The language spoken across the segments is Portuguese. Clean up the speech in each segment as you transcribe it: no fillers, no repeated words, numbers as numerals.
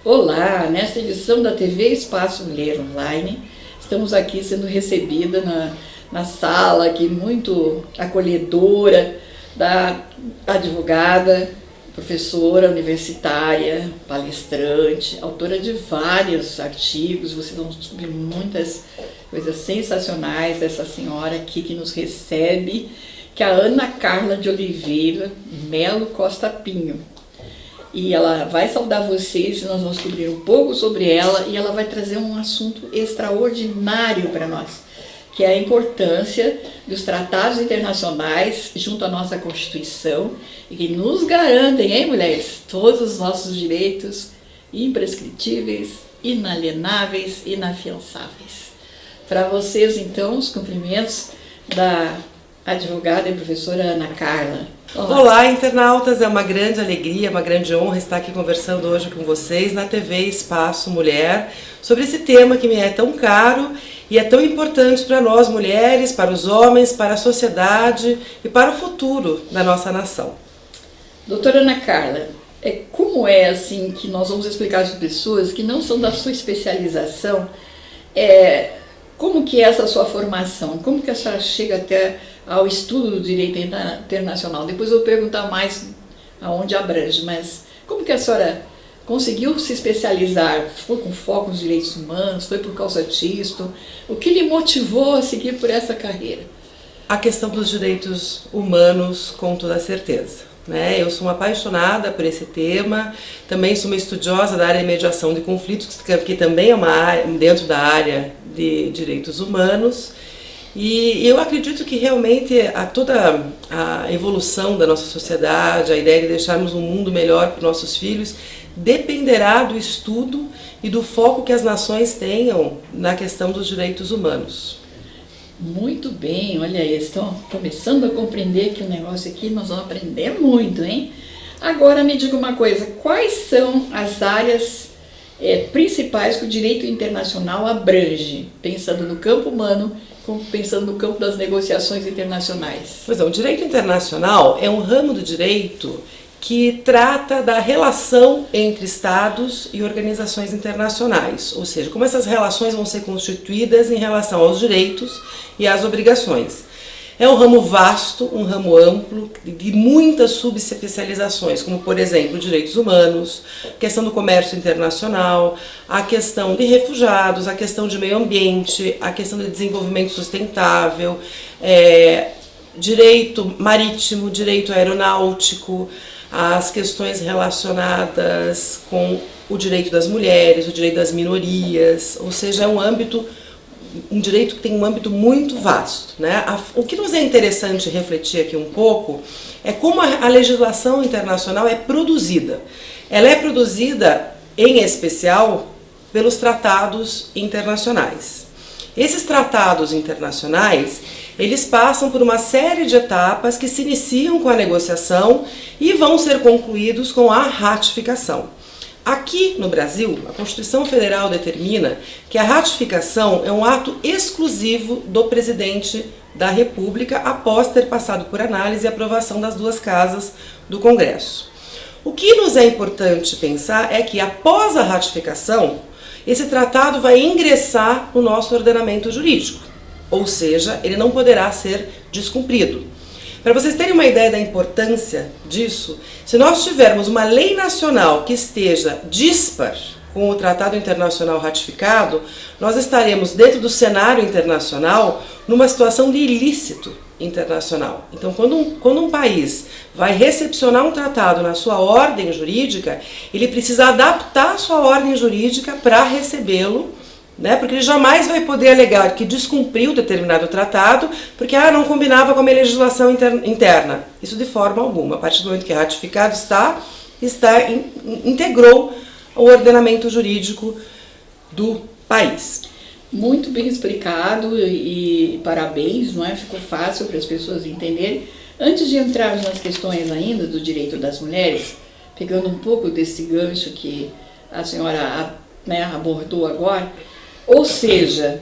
Olá, nesta edição da TV Espaço Mulher Online, estamos aqui sendo recebida na sala aqui muito acolhedora da advogada, professora universitária, palestrante, autora de vários artigos. Vocês vão descobrir muitas coisas sensacionais dessa senhora aqui que nos recebe, que é a Ana Carla de Oliveira Melo Costa Pinho. E ela vai saudar vocês, nós vamos descobrir um pouco sobre ela e ela vai trazer um assunto extraordinário para nós, que é a importância dos tratados internacionais junto à nossa Constituição e que nos garantem, hein, mulheres, todos os nossos direitos imprescritíveis, inalienáveis, inafiançáveis. Para vocês, então, os cumprimentos da advogada e professora Ana Carla. Olá, internautas, é uma grande alegria, uma grande honra estar aqui conversando hoje com vocês na TV Espaço Mulher sobre esse tema que me é tão caro e é tão importante para nós mulheres, para os homens, para a sociedade e para o futuro da nossa nação. Doutora Ana Carla, como é assim que nós vamos explicar às pessoas que não são da sua especialização, como que é essa sua formação? Como que a senhora chega até ao estudo do direito internacional? Depois eu vou perguntar mais aonde abrange, mas como que a senhora conseguiu se especializar? Foi com foco nos direitos humanos? Foi por causa disso? O que lhe motivou a seguir por essa carreira? A questão dos direitos humanos, com toda certeza. Eu sou uma apaixonada por esse tema, também sou uma estudiosa da área de mediação de conflitos, que também é uma área dentro da área de direitos humanos, e eu acredito que realmente toda a evolução da nossa sociedade, a ideia de deixarmos um mundo melhor para os nossos filhos, dependerá do estudo e do foco que as nações tenham na questão dos direitos humanos. Muito bem, olha aí, estão começando a compreender que o negócio aqui nós vamos aprender muito, hein? Agora me diga uma coisa, quais são as áreas principais que o direito internacional abrange, pensando no campo humano, pensando no campo das negociações internacionais? Pois é, o direito internacional é um ramo do direito que trata da relação entre estados e organizações internacionais, ou seja, como essas relações vão ser constituídas em relação aos direitos e às obrigações. É um ramo vasto, um ramo amplo, de muitas subespecializações, como por exemplo direitos humanos, questão do comércio internacional, a questão de refugiados, a questão de meio ambiente, a questão de desenvolvimento sustentável, direito marítimo, direito aeronáutico, as questões relacionadas com o direito das mulheres, o direito das minorias, ou seja, é um direito que tem um âmbito muito vasto, O que nos é interessante refletir aqui um pouco é como a legislação internacional é produzida. Ela é produzida, em especial, pelos tratados internacionais. Esses tratados internacionais, eles passam por uma série de etapas que se iniciam com a negociação e vão ser concluídos com a ratificação. Aqui no Brasil, a Constituição Federal determina que a ratificação é um ato exclusivo do presidente da República após ter passado por análise e aprovação das duas casas do Congresso. O que nos é importante pensar é que após a ratificação, esse tratado vai ingressar no nosso ordenamento jurídico, ou seja, ele não poderá ser descumprido. Para vocês terem uma ideia da importância disso, se nós tivermos uma lei nacional que esteja dispar com o Tratado Internacional ratificado, nós estaremos dentro do cenário internacional numa situação de ilícito internacional. Então, quando um país vai recepcionar um tratado na sua ordem jurídica, ele precisa adaptar a sua ordem jurídica para recebê-lo, porque ele jamais vai poder alegar que descumpriu determinado tratado porque não combinava com a minha legislação interna. Isso de forma alguma. A partir do momento que é ratificado, integrou o ordenamento jurídico do país. Muito bem explicado e parabéns, Ficou fácil para as pessoas entenderem. Antes de entrarmos nas questões ainda do direito das mulheres, pegando um pouco desse gancho que a senhora abordou agora, ou seja,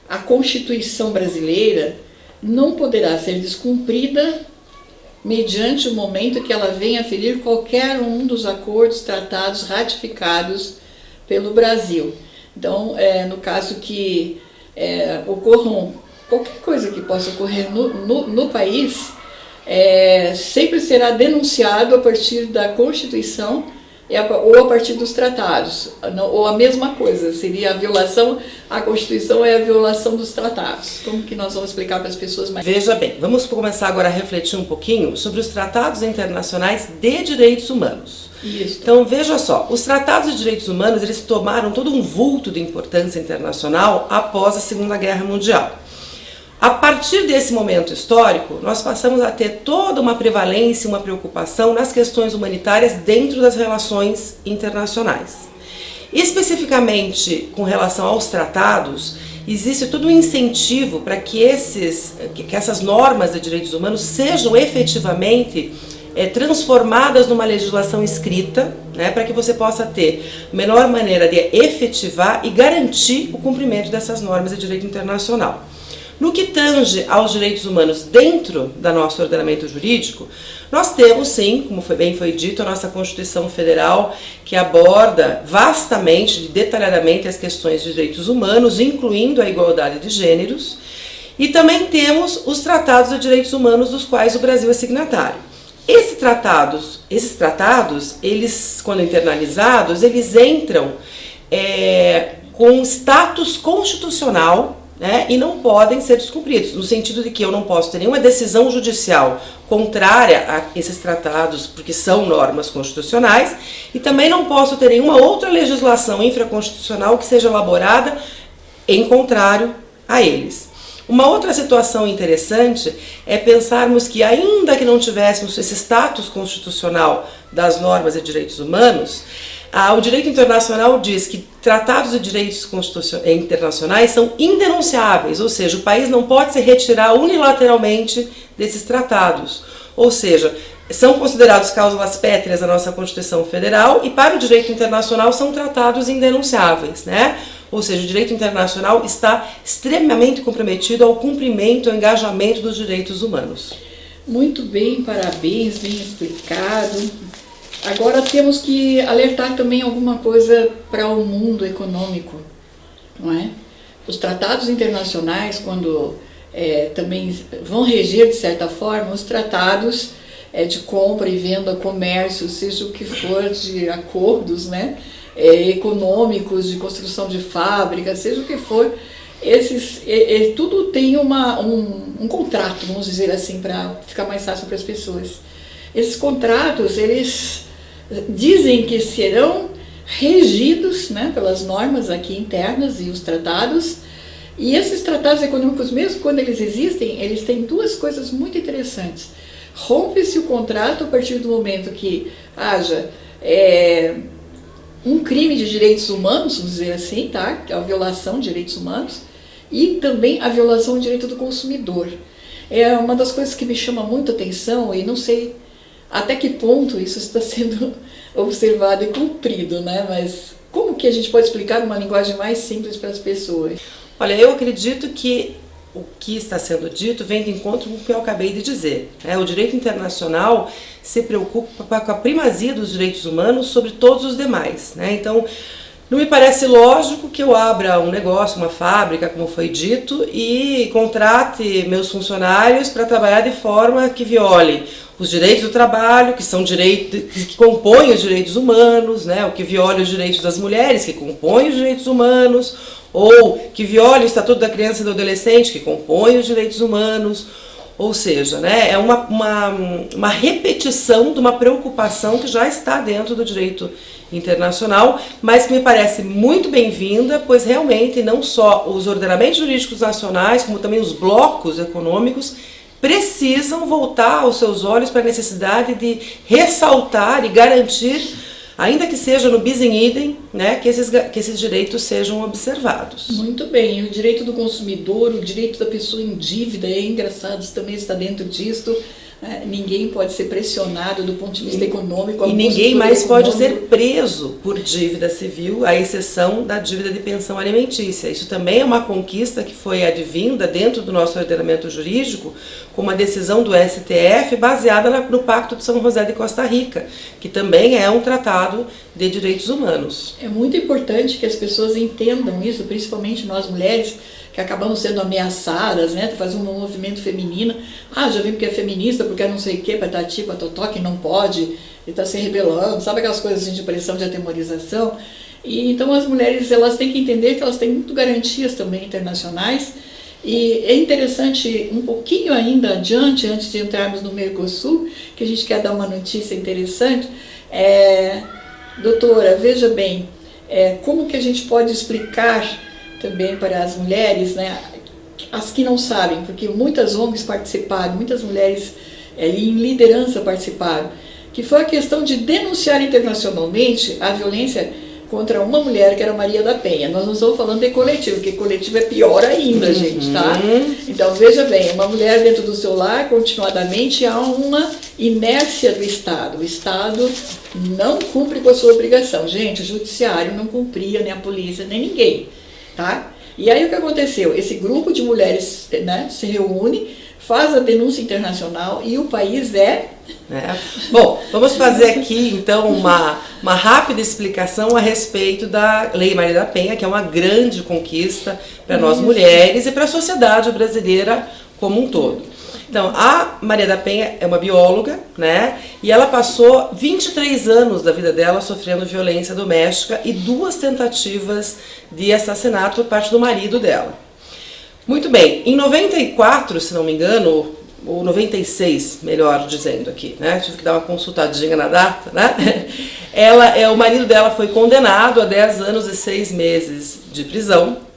a Constituição brasileira não poderá ser descumprida mediante o momento que ela venha a ferir qualquer um dos acordos, tratados ratificados pelo Brasil. Então, no caso que ocorram qualquer coisa que possa ocorrer no país, sempre será denunciado a partir da Constituição ou a partir dos tratados, ou a mesma coisa, seria a violação, a Constituição é a violação dos tratados. Como que nós vamos explicar para as pessoas mais? Veja bem, vamos começar agora a refletir um pouquinho sobre os tratados internacionais de direitos humanos. Isso. Então veja só, os tratados de direitos humanos, eles tomaram todo um vulto de importância internacional após a Segunda Guerra Mundial. A partir desse momento histórico, nós passamos a ter toda uma prevalência, uma preocupação nas questões humanitárias dentro das relações internacionais. Especificamente com relação aos tratados, existe todo um incentivo para que essas normas de direitos humanos sejam efetivamente transformadas numa legislação escrita, né, para que você possa ter a melhor maneira de efetivar e garantir o cumprimento dessas normas de direito internacional. No que tange aos direitos humanos dentro do nosso ordenamento jurídico, nós temos sim, como foi dito, a nossa Constituição Federal, que aborda vastamente e detalhadamente as questões de direitos humanos, incluindo a igualdade de gêneros, e também temos os tratados de direitos humanos dos quais o Brasil é signatário. Esses tratados, eles, quando internalizados, eles entram com status constitucional, né, e não podem ser descumpridos, no sentido de que eu não posso ter nenhuma decisão judicial contrária a esses tratados, porque são normas constitucionais, e também não posso ter nenhuma outra legislação infraconstitucional que seja elaborada em contrário a eles. Uma outra situação interessante é pensarmos que, ainda que não tivéssemos esse status constitucional das normas de direitos humanos, o direito internacional diz que tratados de direitos internacionais são indenunciáveis, ou seja, o país não pode se retirar unilateralmente desses tratados. Ou seja, são considerados cláusulas pétreas da nossa Constituição Federal e, para o direito internacional, são tratados indenunciáveis, né? Ou seja, o direito internacional está extremamente comprometido ao cumprimento, ao engajamento dos direitos humanos. Muito bem, parabéns, bem explicado. Agora temos que alertar também alguma coisa para o mundo econômico, não é? Os tratados internacionais, quando também vão reger, de certa forma, os tratados de compra e venda, comércio, seja o que for, de acordos, né? Econômicos, de construção de fábricas, seja o que for, tudo tem um contrato, vamos dizer assim, para ficar mais fácil para as pessoas. Esses contratos, eles dizem que serão regidos, né, pelas normas aqui internas e os tratados, e esses tratados econômicos, mesmo quando eles existem, eles têm duas coisas muito interessantes. Rompe-se o contrato a partir do momento que haja um crime de direitos humanos, vamos dizer assim, tá? Que é a violação de direitos humanos, e também a violação do direito do consumidor. É uma das coisas que me chama muito a atenção, e não sei até que ponto isso está sendo observado e cumprido, né? Mas como que a gente pode explicar numa linguagem mais simples para as pessoas? Olha, eu acredito que o que está sendo dito vem de encontro com o que eu acabei de dizer, né? O direito internacional se preocupa com a primazia dos direitos humanos sobre todos os demais, né? Então, não me parece lógico que eu abra um negócio, uma fábrica, como foi dito, e contrate meus funcionários para trabalhar de forma que viole os direitos do trabalho, que são direitos que compõem os direitos humanos, né? O que viole os direitos das mulheres, que compõem os direitos humanos, ou que viole o Estatuto da Criança e do Adolescente, que compõe os direitos humanos. Ou seja, né, é uma repetição de uma preocupação que já está dentro do direito internacional, mas que me parece muito bem-vinda, pois realmente não só os ordenamentos jurídicos nacionais, como também os blocos econômicos, precisam voltar os seus olhos para a necessidade de ressaltar e garantir, ainda que seja no bis in idem, né, que esses direitos sejam observados. Muito bem, o direito do consumidor, o direito da pessoa em dívida, é engraçado, isso também está dentro disso, Ninguém pode ser pressionado do ponto de vista econômico. E ninguém mais pode ser preso por dívida civil, à exceção da dívida de pensão alimentícia. Isso também é uma conquista que foi advinda dentro do nosso ordenamento jurídico com uma decisão do STF baseada no Pacto de São José de Costa Rica, que também é um tratado de direitos humanos. É muito importante que as pessoas entendam isso, principalmente nós mulheres, que acabamos sendo ameaçadas, né, de fazer um movimento feminino. Já vi porque é feminista, porque é não sei o que, patati, patotó, que não pode, e está se rebelando, sabe aquelas coisas assim, de pressão, de atemorização. E então as mulheres, elas têm que entender que elas têm muito garantias também internacionais. E é interessante, um pouquinho ainda adiante, antes de entrarmos no Mercosul, que a gente quer dar uma notícia interessante. Doutora, veja bem, como que a gente pode explicar também para as mulheres, né, as que não sabem, porque muitas ONGs participaram, muitas mulheres em liderança participaram, que foi a questão de denunciar internacionalmente a violência contra uma mulher, que era Maria da Penha. Nós não estamos falando de coletivo, porque coletivo é pior ainda, gente, tá? Então, veja bem, uma mulher dentro do seu lar, continuadamente, há uma inércia do Estado. O Estado não cumpre com a sua obrigação. Gente, o judiciário não cumpria, nem a polícia, nem ninguém. Tá? E aí o que aconteceu? Esse grupo de mulheres, né, se reúne, faz a denúncia internacional e o país Bom, vamos fazer aqui então uma rápida explicação a respeito da Lei Maria da Penha, que é uma grande conquista para nós mulheres e para a sociedade brasileira como um todo. Então, a Maria da Penha é uma bióloga, né? E ela passou 23 anos da vida dela sofrendo violência doméstica e 2 tentativas de assassinato por parte do marido dela. Muito bem, em 94, se não me engano, ou 96, melhor dizendo aqui, né? Tive que dar uma consultadinha na data, né? O marido dela foi condenado a 10 anos e 6 meses de prisão.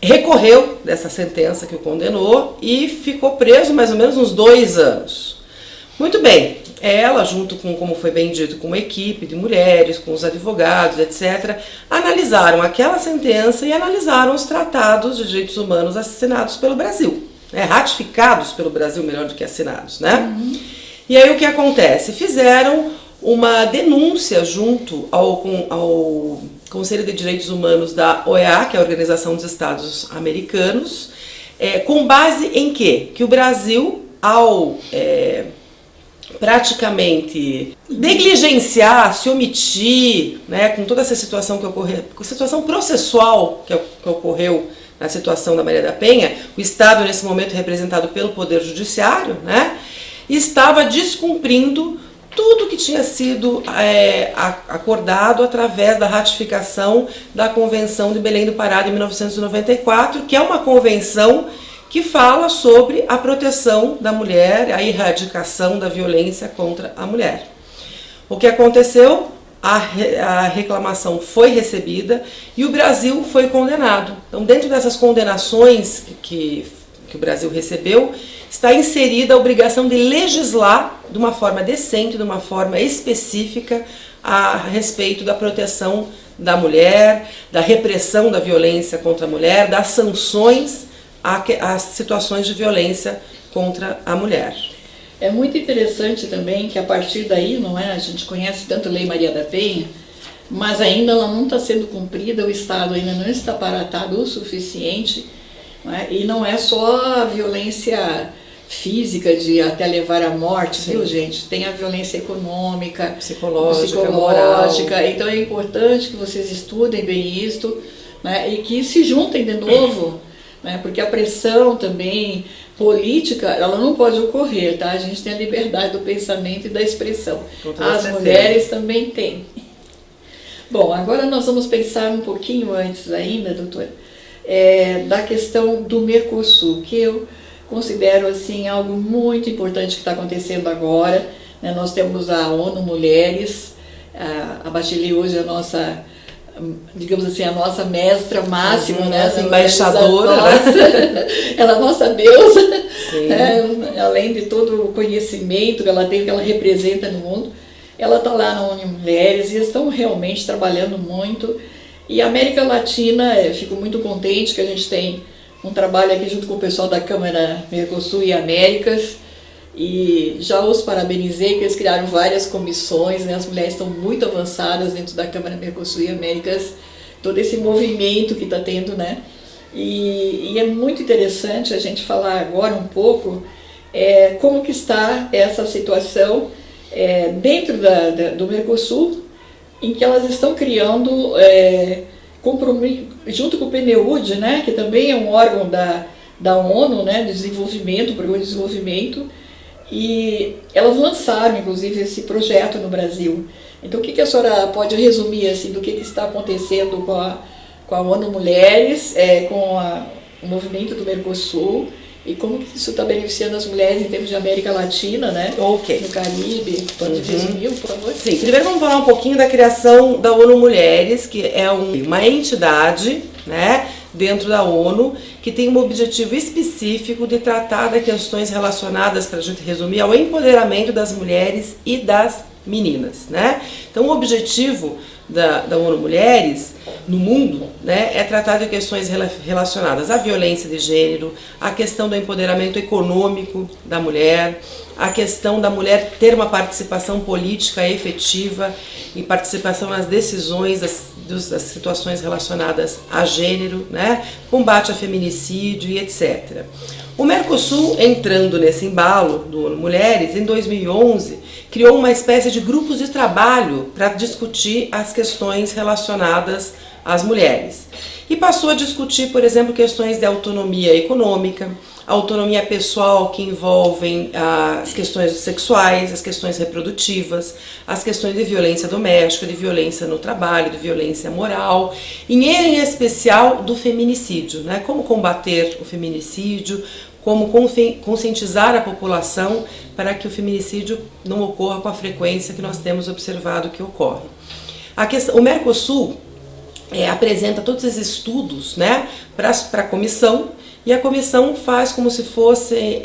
Recorreu dessa sentença que o condenou e ficou preso mais ou menos uns 2 anos. Muito bem, ela, junto com, como foi bem dito, com uma equipe de mulheres, com os advogados, etc., analisaram aquela sentença e analisaram os tratados de direitos humanos assinados pelo Brasil, né? Ratificados pelo Brasil, melhor do que assinados, né? E aí o que acontece? Fizeram uma denúncia junto ao Conselho de Direitos Humanos da OEA, que é a Organização dos Estados Americanos, com base em quê? Que o Brasil, ao praticamente negligenciar, se omitir, né, com toda essa situação que ocorreu, com a situação processual que ocorreu na situação da Maria da Penha, o Estado, nesse momento representado pelo Poder Judiciário, né, estava descumprindo tudo que tinha sido acordado através da ratificação da Convenção de Belém do Pará de 1994, que é uma convenção que fala sobre a proteção da mulher, a erradicação da violência contra a mulher. O que aconteceu? A reclamação foi recebida e o Brasil foi condenado. Então, dentro dessas condenações que o Brasil recebeu, está inserida a obrigação de legislar de uma forma decente, de uma forma específica a respeito da proteção da mulher, da repressão da violência contra a mulher, das sanções às situações de violência contra a mulher. É muito interessante também que a partir daí, não é? A gente conhece tanto a Lei Maria da Penha, mas ainda ela não está sendo cumprida, o Estado ainda não está aparatado o suficiente, não é? E não é só a violência física de até levar à morte, sim, viu, gente? Tem a violência econômica, psicológica, moral. Então é importante que vocês estudem bem isto, né? E que se juntem de novo, né? Porque a pressão também política, ela não pode ocorrer, tá? A gente tem a liberdade do pensamento e da expressão. As mulheres também têm. Bom, agora nós vamos pensar um pouquinho antes ainda, doutora, da questão do Mercosul, que eu considero assim algo muito importante que está acontecendo agora, né? Nós temos a ONU Mulheres, a Bachelet hoje é a nossa, digamos assim, a nossa mestra máxima, né? Essa embaixadora, né? Ela é a nossa deusa, né? Além de todo o conhecimento que ela tem, que ela representa no mundo. Ela está lá na ONU Mulheres e estão realmente trabalhando muito. E a América Latina, fico muito contente que a gente tem um trabalho aqui junto com o pessoal da Câmara Mercosul e Américas, e já os parabenizei, que eles criaram várias comissões, né? As mulheres estão muito avançadas dentro da Câmara Mercosul e Américas, todo esse movimento que está tendo, né? E é muito interessante a gente falar agora um pouco como que está essa situação dentro do Mercosul, em que elas estão criando, junto com o PNUD, né, que também é um órgão da ONU, né, de desenvolvimento, Programa de Desenvolvimento, e elas lançaram, inclusive, esse projeto no Brasil. Então, o que a senhora pode resumir assim, do que está acontecendo com a ONU Mulheres, com o movimento do Mercosul, e como que isso está beneficiando as mulheres em termos de América Latina, né? Ok. No Caribe? Pode resumir, por favor? Sim, primeiro vamos falar um pouquinho da criação da ONU Mulheres, que é uma entidade, né, dentro da ONU, que tem um objetivo específico de tratar de questões relacionadas, para a gente resumir, ao empoderamento das mulheres e das meninas, né? Então o objetivo da ONU Mulheres no mundo, né, é tratar de questões relacionadas à violência de gênero, à questão do empoderamento econômico da mulher, a questão da mulher ter uma participação política efetiva e participação nas decisões das situações relacionadas a gênero, né, combate a feminicídio e etc. O Mercosul, entrando nesse embalo do ONU Mulheres, em 2011, criou uma espécie de grupos de trabalho para discutir as questões relacionadas às mulheres. E passou a discutir, por exemplo, questões de autonomia econômica, autonomia pessoal que envolvem as questões sexuais, as questões reprodutivas, as questões de violência doméstica, de violência no trabalho, de violência moral, e em especial do feminicídio, né? Como combater o feminicídio, como conscientizar a população para que o feminicídio não ocorra com a frequência que nós temos observado que ocorre. O Mercosul apresenta todos esses estudos, né, para a comissão, e a comissão faz como se fossem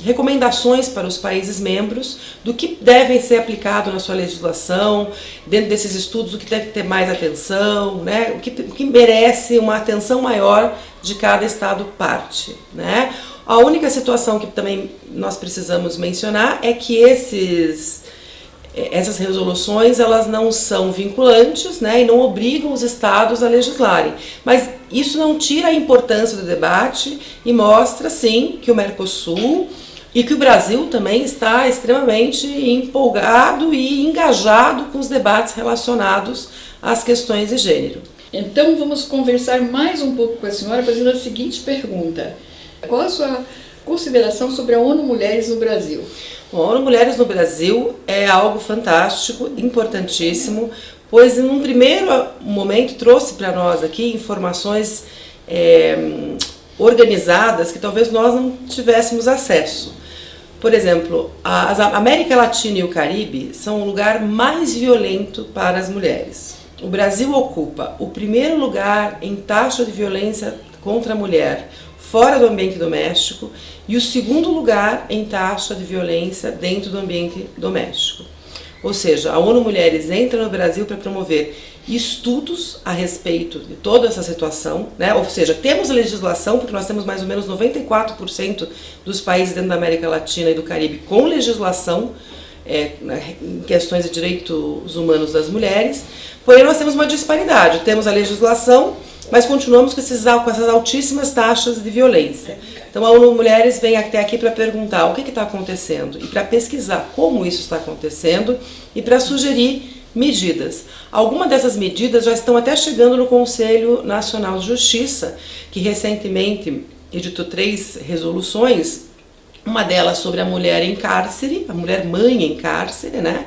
recomendações para os países membros do que devem ser aplicado na sua legislação, dentro desses estudos o que deve ter mais atenção, né, o que merece uma atenção maior de cada estado parte, né. A única situação que também nós precisamos mencionar é que essas resoluções elas não são vinculantes, né, e não obrigam os estados a legislarem. Mas isso não tira a importância do debate e mostra, sim, que o Mercosul e que o Brasil também está extremamente empolgado e engajado com os debates relacionados às questões de gênero. Então vamos conversar mais um pouco com a senhora fazendo a seguinte pergunta. Qual a sua consideração sobre a ONU Mulheres no Brasil? A ONU Mulheres no Brasil é algo fantástico, importantíssimo, pois em um primeiro momento trouxe para nós aqui informações organizadas que talvez nós não tivéssemos acesso. Por exemplo, a América Latina e o Caribe são o lugar mais violento para as mulheres. O Brasil ocupa o primeiro lugar em taxa de violência contra a mulher fora do ambiente doméstico e o segundo lugar em taxa de violência dentro do ambiente doméstico. Ou seja, a ONU Mulheres entra no Brasil para promover estudos a respeito de toda essa situação, né? Ou seja, temos legislação, porque nós temos mais ou menos 94% dos países dentro da América Latina e do Caribe com legislação em questões de direitos humanos das mulheres, porém nós temos uma disparidade, temos a legislação, mas continuamos com essas altíssimas taxas de violência. Então a ONU Mulheres vem até aqui para perguntar o que está acontecendo e para pesquisar como isso está acontecendo e para sugerir medidas. Algumas dessas medidas já estão até chegando no Conselho Nacional de Justiça, que recentemente editou 3 resoluções, uma delas sobre a mulher em cárcere, a mulher mãe em cárcere, né?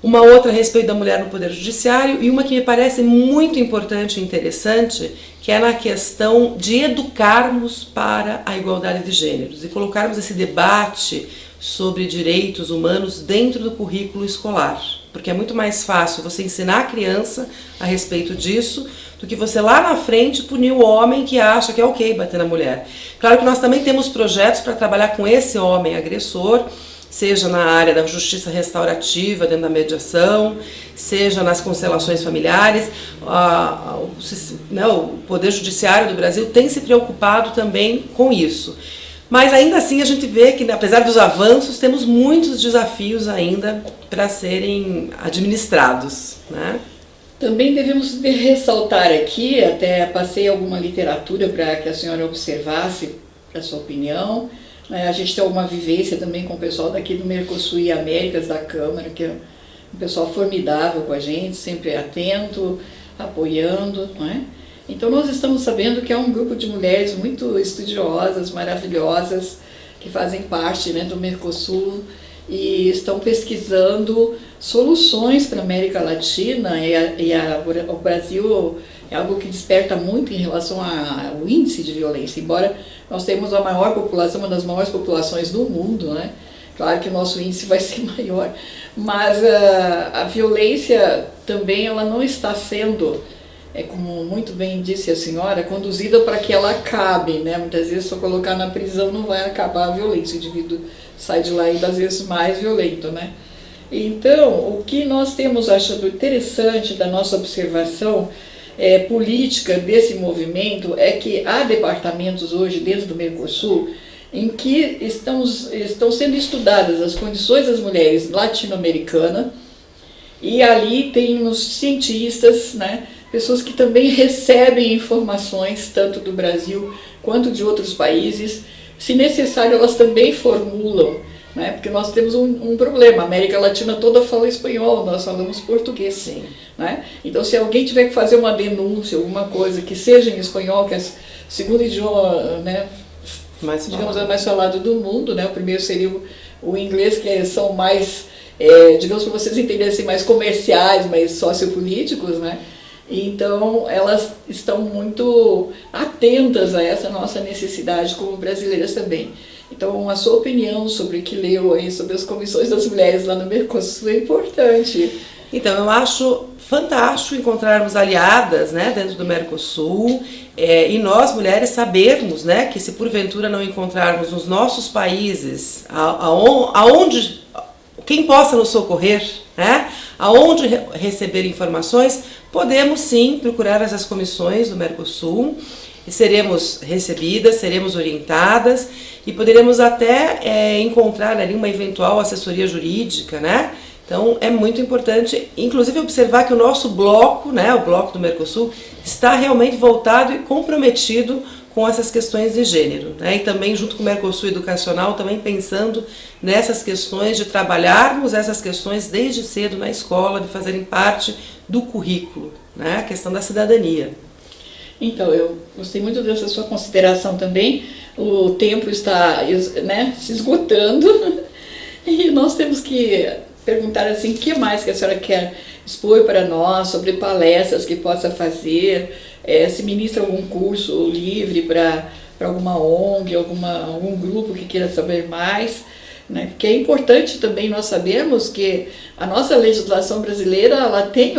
Uma outra a respeito da mulher no Poder Judiciário e uma que me parece muito importante e interessante, que é na questão de educarmos para a igualdade de gêneros e colocarmos esse debate sobre direitos humanos dentro do currículo escolar. Porque é muito mais fácil você ensinar a criança a respeito disso do que você lá na frente punir o homem que acha que é ok bater na mulher. Claro que nós também temos projetos para trabalhar com esse homem agressor, seja na área da justiça restaurativa, dentro da mediação, seja nas constelações familiares. O Poder Judiciário do Brasil tem se preocupado também com isso. Mas ainda assim a gente vê que, apesar dos avanços, temos muitos desafios ainda para serem administrados, né? Também devemos ressaltar aqui, até passei alguma literatura para que a senhora observasse a sua opinião, né? A gente tem alguma vivência também com o pessoal daqui do Mercosul e Américas da Câmara, que é um pessoal formidável com a gente, sempre atento, apoiando, não é? Então nós estamos sabendo que é um grupo de mulheres muito estudiosas, maravilhosas, que fazem parte, né, do Mercosul e estão pesquisando soluções para a América Latina o Brasil é algo que desperta muito em relação ao índice de violência, embora nós temos a maior população, uma das maiores populações do mundo, né? Claro que o nosso índice vai ser maior, mas a violência também ela não está sendo, como muito bem disse a senhora, conduzida para que ela acabe, né? Muitas vezes só colocar na prisão não vai acabar a violência, o indivíduo sai de lá ainda às vezes mais violento, né? Então, o que nós temos achado interessante da nossa observação política desse movimento é que há departamentos hoje dentro do Mercosul em que estão sendo estudadas as condições das mulheres latino-americanas e ali tem os cientistas, né? Pessoas que também recebem informações tanto do Brasil quanto de outros países. Se necessário, elas também formulam, né? Porque nós temos um problema, a América Latina toda fala espanhol, nós falamos português. Sim. Né? Então, se alguém tiver que fazer uma denúncia, alguma coisa que seja em espanhol, que é o segundo idioma, né, digamos, é mais falado do mundo, né? O primeiro seria o inglês, que são mais, digamos, para vocês entenderem assim, mais comerciais, mais sociopolíticos, né? Então, elas estão muito atentas a essa nossa necessidade como brasileiras também. Então, a sua opinião sobre o que leu aí, sobre as comissões das mulheres lá no Mercosul é importante. Então, eu acho fantástico encontrarmos aliadas, né, dentro do Mercosul, e nós, mulheres, sabermos, né, que se porventura não encontrarmos nos nossos países aonde quem possa nos socorrer, né, aonde receber informações, podemos sim procurar essas comissões do Mercosul, e seremos recebidas, seremos orientadas e poderemos até encontrar ali uma eventual assessoria jurídica, né? Então é muito importante, inclusive, observar que o nosso bloco, né, o bloco do Mercosul, está realmente voltado e comprometido com essas questões de gênero, né? E também junto com o Mercosul Educacional, também pensando nessas questões de trabalharmos essas questões desde cedo na escola, de fazerem parte do currículo, né? A questão da cidadania. Então, eu gostei muito dessa sua consideração também. O tempo está, né, se esgotando e nós temos que perguntar assim, o que mais que a senhora quer expor para nós, sobre palestras que possa fazer, se ministra algum curso livre para alguma ONG, algum grupo que queira saber mais, né? Porque é importante também nós sabermos que a nossa legislação brasileira ela tem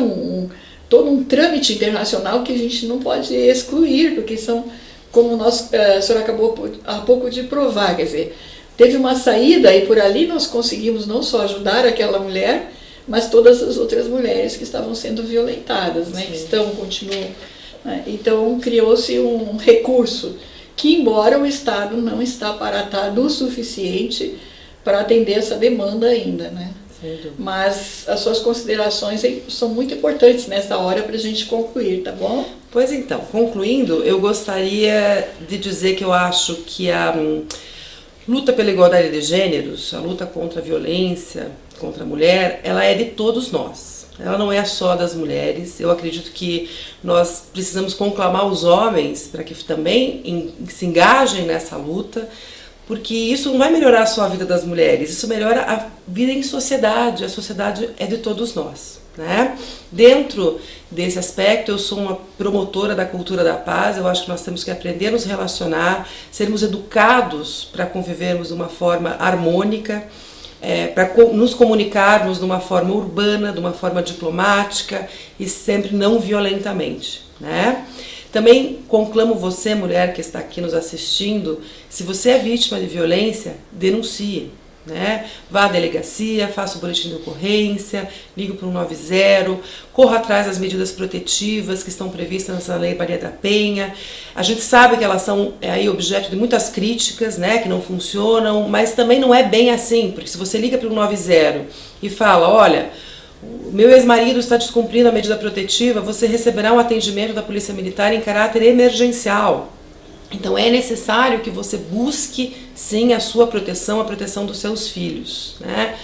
todo um trâmite internacional que a gente não pode excluir, porque são, como a senhora acabou há pouco de provar, quer dizer, teve uma saída e por ali nós conseguimos não só ajudar aquela mulher, mas todas as outras mulheres que estavam sendo violentadas, né, que continuam. Né? Então criou-se um recurso que, embora o Estado não está aparatado o suficiente para atender essa demanda ainda, né? Mas as suas considerações são muito importantes nessa hora para a gente concluir, tá bom? Pois então, concluindo, eu gostaria de dizer que eu acho que a luta pela igualdade de gêneros, a luta contra a violência contra a mulher, ela é de todos nós. Ela não é só das mulheres. Eu acredito que nós precisamos conclamar os homens para que também se engajem nessa luta, porque isso não vai melhorar só a vida das mulheres, isso melhora a vida em sociedade. A sociedade é de todos nós, né? Dentro desse aspecto, eu sou uma promotora da cultura da paz. Eu acho que nós temos que aprender a nos relacionar, sermos educados para convivermos de uma forma harmônica, para nos comunicarmos de uma forma urbana, de uma forma diplomática e sempre não violentamente, né? Também conclamo você, mulher que está aqui nos assistindo, se você é vítima de violência, denuncie, né? Vá à delegacia, faça o boletim de ocorrência, ligue para o 190, corra atrás das medidas protetivas que estão previstas nessa Lei Maria da Penha. A gente sabe que elas são aí objeto de muitas críticas, né, que não funcionam, mas também não é bem assim, porque se você liga para o 190 e fala, olha, o meu ex-marido está descumprindo a medida protetiva, você receberá um atendimento da Polícia Militar em caráter emergencial. Então é necessário que você busque sim a sua proteção, a proteção dos seus filhos, né?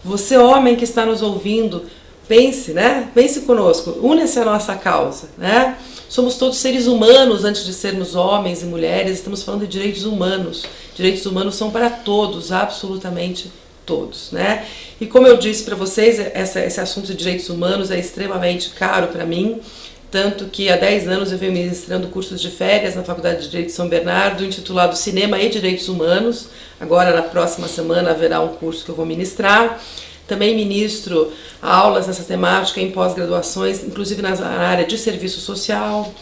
Você, homem que está nos ouvindo, pense, né? Pense conosco, une-se à nossa causa, né? Somos todos seres humanos antes de sermos homens e mulheres, estamos falando de direitos humanos. Direitos humanos são para todos, absolutamente todos, né? E como eu disse para vocês, esse assunto de direitos humanos é extremamente caro para mim, tanto que há 10 anos eu venho ministrando cursos de férias na Faculdade de Direito de São Bernardo, intitulado Cinema e Direitos Humanos. Agora, na próxima semana, haverá um curso que eu vou ministrar. Também ministro aulas nessa temática em pós-graduações, inclusive na área de serviço social.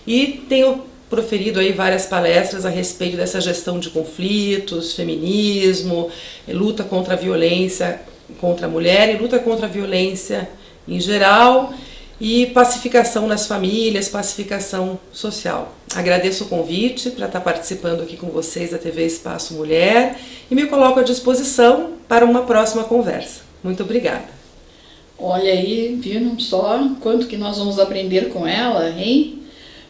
E tenho proferido aí várias palestras a respeito dessa gestão de conflitos, feminismo, luta contra a violência contra a mulher e luta contra a violência em geral, e pacificação nas famílias, pacificação social. Agradeço o convite para estar participando aqui com vocês da TV Espaço Mulher e me coloco à disposição para uma próxima conversa. Muito obrigada. Olha aí, viram só quanto que nós vamos aprender com ela, hein?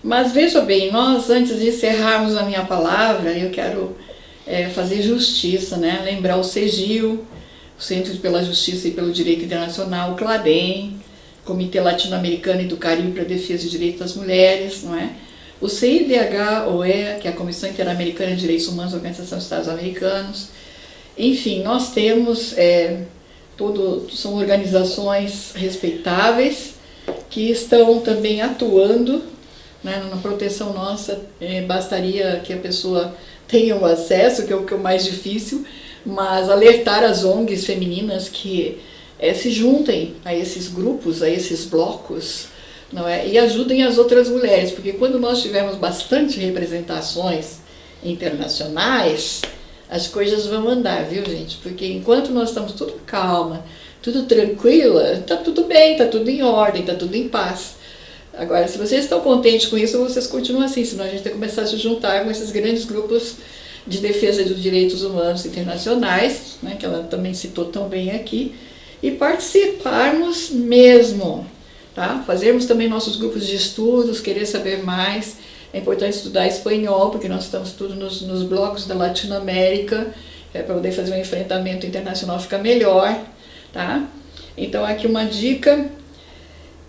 Mas veja bem, nós antes de encerrarmos a minha palavra, eu quero fazer justiça, né? Lembrar o CEGIL, o Centro pela Justiça e pelo Direito Internacional, o CLADEM, Comitê Latino-Americano e do Caribe para a Defesa e Direitos das Mulheres, não é? O CIDH-OEA, que é a Comissão Interamericana de Direitos Humanos da Organização dos Estados Americanos. Enfim, nós temos, são organizações respeitáveis que estão também atuando, né, na proteção nossa. Bastaria que a pessoa tenha o acesso, que é o mais difícil, mas alertar as ONGs femininas que se juntem a esses grupos, a esses blocos, não é? E ajudem as outras mulheres, porque quando nós tivermos bastante representações internacionais, as coisas vão andar, viu, gente? Porque enquanto nós estamos tudo calma, tudo tranquila, tá tudo bem, tá tudo em ordem, tá tudo em paz. Agora, se vocês estão contentes com isso, vocês continuam assim, senão a gente tem que começar a se juntar com esses grandes grupos de defesa dos direitos humanos internacionais, né, que ela também citou tão bem aqui, e participarmos mesmo, tá? Fazermos também nossos grupos de estudos, querer saber mais. É importante estudar espanhol, porque nós estamos tudo nos blocos da Latinoamérica, para poder fazer um enfrentamento internacional ficar melhor, tá? Então aqui uma dica.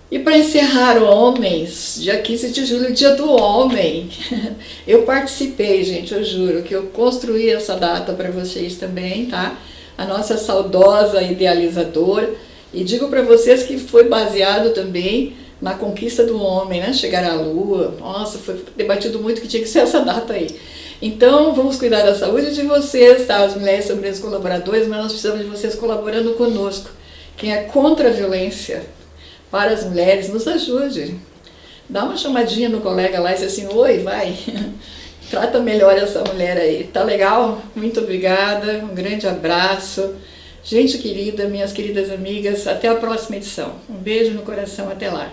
E para encerrar, homens, dia 15 de julho, dia do homem, eu participei, gente, eu juro que eu construí essa data para vocês também, tá? A nossa saudosa idealizadora, e digo para vocês que foi baseado também na conquista do homem, né? Chegar à lua. Nossa, foi debatido muito que tinha que ser essa data aí. Então, vamos cuidar da saúde de vocês, tá? As mulheres são grandes colaboradores, mas nós precisamos de vocês colaborando conosco. Quem é contra a violência para as mulheres, nos ajude. Dá uma chamadinha no colega lá e diz assim, oi, vai, trata melhor essa mulher aí. Tá legal? Muito obrigada, um grande abraço. Gente querida, minhas queridas amigas, até a próxima edição. Um beijo no coração, até lá.